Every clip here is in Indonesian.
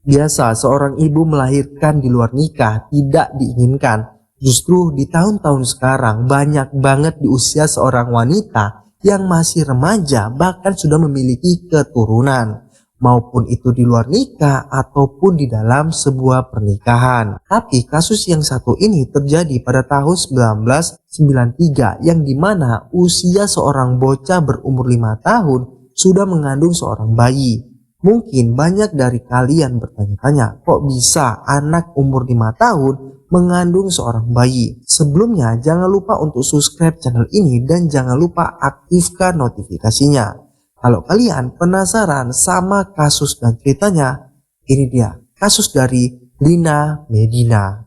Biasa seorang ibu melahirkan di luar nikah tidak diinginkan. Justru di tahun-tahun sekarang banyak banget di usia seorang wanita yang masih remaja bahkan sudah memiliki keturunan. Maupun itu di luar nikah ataupun di dalam sebuah pernikahan. Tapi kasus yang satu ini terjadi pada tahun 1993 yang dimana usia seorang bocah berumur 5 tahun sudah mengandung seorang bayi. Mungkin banyak dari kalian bertanya-tanya, kok bisa anak umur 5 tahun mengandung seorang bayi? Sebelumnya jangan lupa untuk subscribe channel ini dan jangan lupa aktifkan notifikasinya. Kalau kalian penasaran sama kasus dan ceritanya, ini dia kasus dari Lina Medina.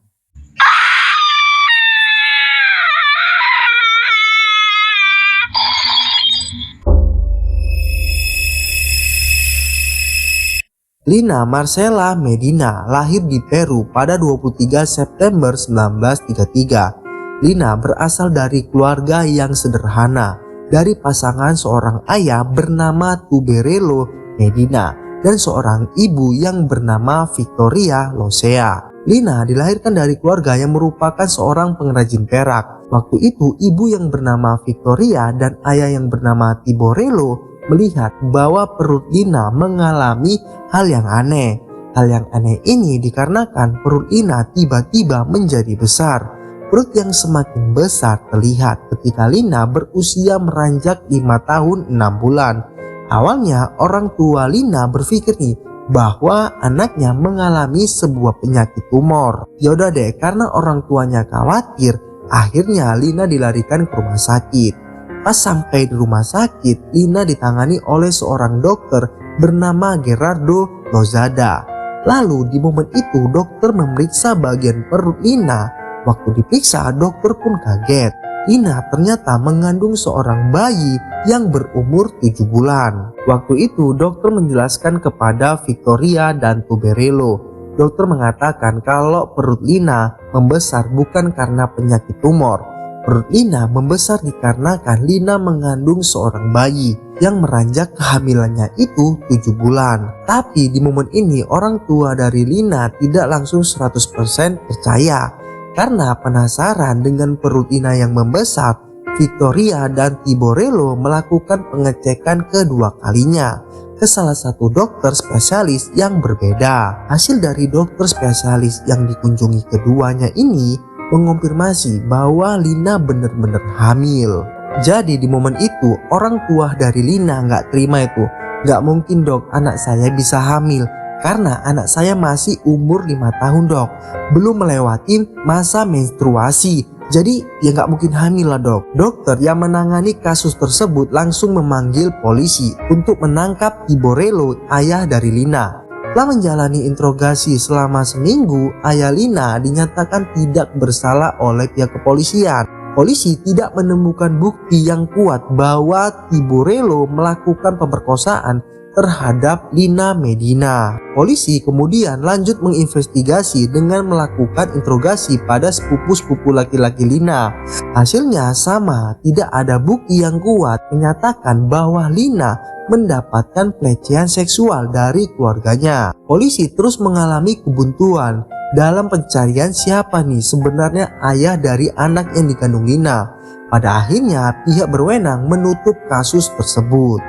Lina Marcela Medina lahir di Peru pada 23 September 1933. Lina berasal dari keluarga yang sederhana, dari pasangan seorang ayah bernama Tuberelo Medina dan seorang ibu yang bernama Victoria Losea. Lina dilahirkan dari keluarga yang merupakan seorang pengrajin perak. Waktu itu ibu yang bernama Victoria dan ayah yang bernama Tiborello melihat bahwa perut Lina mengalami hal yang aneh. Hal yang aneh ini dikarenakan perut Lina tiba-tiba menjadi besar. Perut yang semakin besar terlihat ketika Lina berusia meranjak 5 tahun 6 bulan. Awalnya orang tua Lina berpikir nih bahwa anaknya mengalami sebuah penyakit tumor. Yaudah deh, karena orang tuanya khawatir, akhirnya Lina dilarikan ke rumah sakit. Pas sampai di rumah sakit, Lina ditangani oleh seorang dokter bernama Gerardo Lozada. Lalu di momen itu dokter memeriksa bagian perut Lina. Waktu diperiksa, dokter pun kaget. Lina ternyata mengandung seorang bayi yang berumur 7 bulan. Waktu itu dokter menjelaskan kepada Victoria dan Tuberello. Dokter mengatakan kalau perut Lina membesar bukan karena penyakit tumor. Perut Lina membesar dikarenakan Lina mengandung seorang bayi yang meranjak kehamilannya itu 7 bulan. Tapi di momen ini orang tua dari Lina tidak langsung 100% percaya. Karena penasaran dengan perut Lina yang membesar, Victoria dan Tiborello melakukan pengecekan kedua kalinya ke salah satu dokter spesialis yang berbeda. Hasil dari dokter spesialis yang dikunjungi keduanya ini mengonfirmasi bahwa Lina benar-benar hamil. Jadi di momen itu orang tua dari Lina nggak terima itu. Nggak mungkin dok, anak saya bisa hamil. Karena anak saya masih umur 5 tahun dok, belum melewati masa menstruasi. Jadi ya nggak mungkin hamil lah dok. Dokter yang menangani kasus tersebut langsung memanggil polisi untuk menangkap Tiborello, ayah dari Lina. Setelah menjalani interogasi selama seminggu, ayah Lina dinyatakan tidak bersalah oleh pihak kepolisian. Polisi tidak menemukan bukti yang kuat bahwa Tiborello melakukan pemerkosaan terhadap Lina Medina. Polisi kemudian lanjut menginvestigasi dengan melakukan interogasi pada sepupu-sepupu laki-laki Lina. Hasilnya sama, tidak ada bukti yang kuat menyatakan bahwa Lina mendapatkan pelecehan seksual dari keluarganya. Polisi terus mengalami kebuntuan dalam pencarian siapa nih sebenarnya ayah dari anak yang dikandung Lina. Pada akhirnya pihak berwenang menutup kasus tersebut.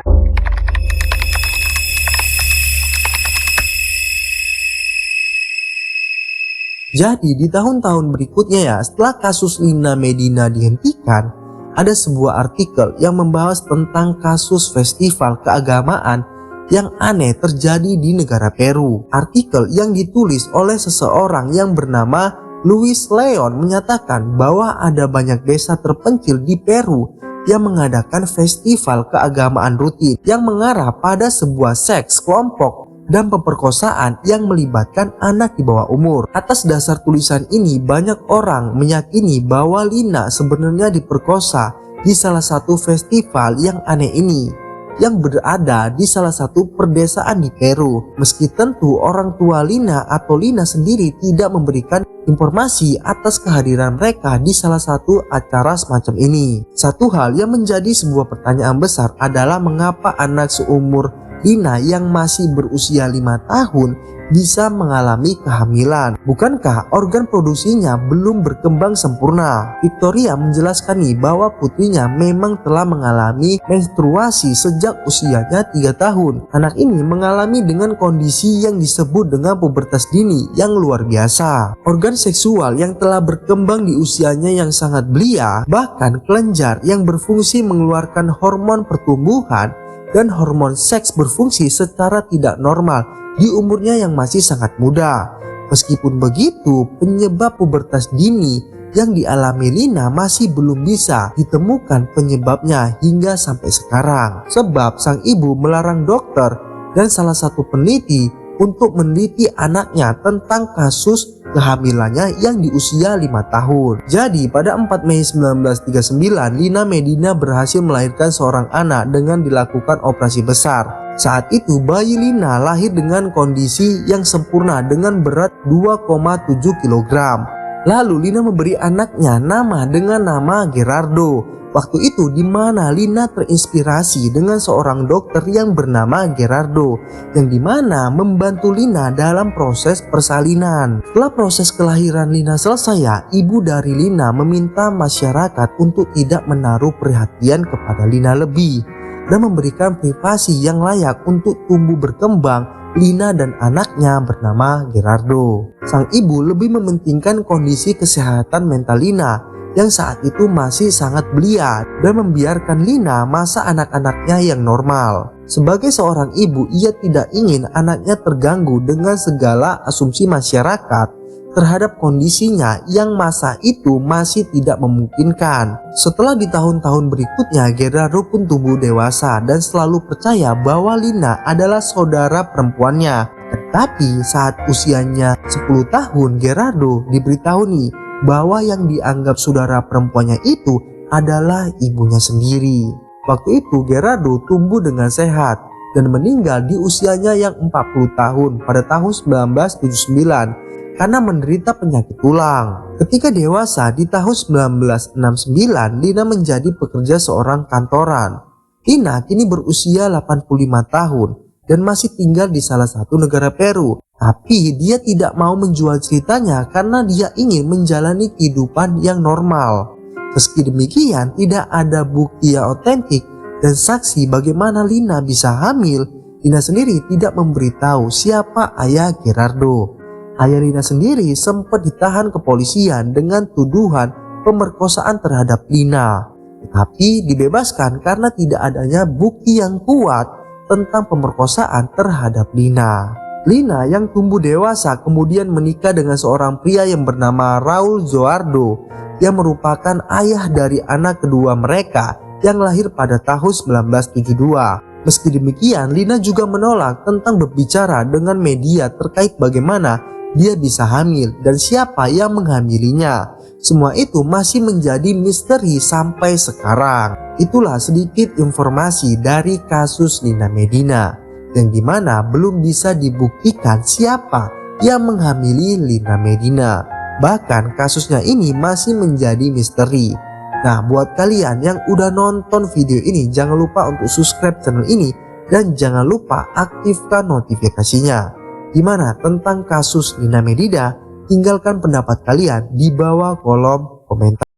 Jadi di tahun-tahun berikutnya ya, setelah kasus Lina Medina dihentikan, ada sebuah artikel yang membahas tentang kasus festival keagamaan yang aneh terjadi di negara Peru. Artikel yang ditulis oleh seseorang yang bernama Luis Leon menyatakan bahwa ada banyak desa terpencil di Peru yang mengadakan festival keagamaan rutin yang mengarah pada sebuah seks kelompok dan pemerkosaan yang melibatkan anak di bawah umur. Atas dasar tulisan ini, banyak orang meyakini bahwa Lina sebenarnya diperkosa di salah satu festival yang aneh ini, yang berada di salah satu perdesaan di Peru. Meski tentu orang tua Lina atau Lina sendiri tidak memberikan informasi atas kehadiran mereka di salah satu acara semacam ini. Satu hal yang menjadi sebuah pertanyaan besar adalah mengapa anak seumur Lina yang masih berusia 5 tahun bisa mengalami kehamilan. Bukankah organ produksinya belum berkembang sempurna? Victoria menjelaskan nih bahwa putrinya memang telah mengalami menstruasi sejak usianya 3 tahun. Anak ini mengalami dengan kondisi yang disebut dengan pubertas dini yang luar biasa. Organ seksual yang telah berkembang di usianya yang sangat belia, bahkan kelenjar yang berfungsi mengeluarkan hormon pertumbuhan dan hormon seks berfungsi secara tidak normal di umurnya yang masih sangat muda. Meskipun begitu, penyebab pubertas dini yang dialami Lina masih belum bisa ditemukan penyebabnya hingga sampai sekarang. Sebab sang ibu melarang dokter dan salah satu peneliti untuk meneliti anaknya tentang kasus kehamilannya yang di usia 5 tahun. Jadi pada 4 Mei 1939, Lina Medina berhasil melahirkan seorang anak dengan dilakukan operasi besar. Saat itu bayi Lina lahir dengan kondisi yang sempurna dengan berat 2,7 kg. Lalu Lina memberi anaknya nama dengan nama Gerardo. Waktu itu di mana Lina terinspirasi dengan seorang dokter yang bernama Gerardo, yang dimana membantu Lina dalam proses persalinan. Setelah proses kelahiran Lina selesai, ibu dari Lina meminta masyarakat untuk tidak menaruh perhatian kepada Lina lebih dan memberikan privasi yang layak untuk tumbuh berkembang Lina dan anaknya bernama Gerardo. Sang ibu lebih mementingkan kondisi kesehatan mental Lina yang saat itu masih sangat belia dan membiarkan Lina masa anak-anaknya yang normal. Sebagai seorang ibu, ia tidak ingin anaknya terganggu dengan segala asumsi masyarakat terhadap kondisinya yang masa itu masih tidak memungkinkan. Setelah di tahun-tahun berikutnya, Gerardo pun tumbuh dewasa dan selalu percaya bahwa Lina adalah saudara perempuannya. Tetapi saat usianya 10 tahun, Gerardo diberitahu nih bahwa yang dianggap saudara perempuannya itu adalah ibunya sendiri. Waktu itu Gerardo tumbuh dengan sehat dan meninggal di usianya yang 40 tahun pada tahun 1979 karena menderita penyakit tulang. Ketika dewasa di tahun 1969, Lina menjadi pekerja seorang kantoran. Lina kini berusia 85 tahun dan masih tinggal di salah satu negara Peru. Tapi dia tidak mau menjual ceritanya karena dia ingin menjalani kehidupan yang normal. Meski demikian, tidak ada bukti yang otentik dan saksi bagaimana Lina bisa hamil. Lina sendiri tidak memberitahu siapa ayah Gerardo. Ayah Lina sendiri sempat ditahan kepolisian dengan tuduhan pemerkosaan terhadap Lina, tetapi dibebaskan karena tidak adanya bukti yang kuat tentang pemerkosaan terhadap Lina. Lina yang tumbuh dewasa kemudian menikah dengan seorang pria yang bernama Raul Joardo yang merupakan ayah dari anak kedua mereka yang lahir pada tahun 1972. Meski demikian, Lina juga menolak tentang berbicara dengan media terkait bagaimana dia bisa hamil dan siapa yang menghamilinya. Semua itu masih menjadi misteri sampai sekarang. Itulah sedikit informasi dari kasus Lina Medina, yang dimana belum bisa dibuktikan siapa yang menghamili Lina Medina. Bahkan kasusnya ini masih menjadi misteri. Nah, buat kalian yang udah nonton video ini, jangan lupa untuk subscribe channel ini dan jangan lupa aktifkan notifikasinya. Gimana tentang kasus Lina Medina? Tinggalkan pendapat kalian di bawah kolom komentar.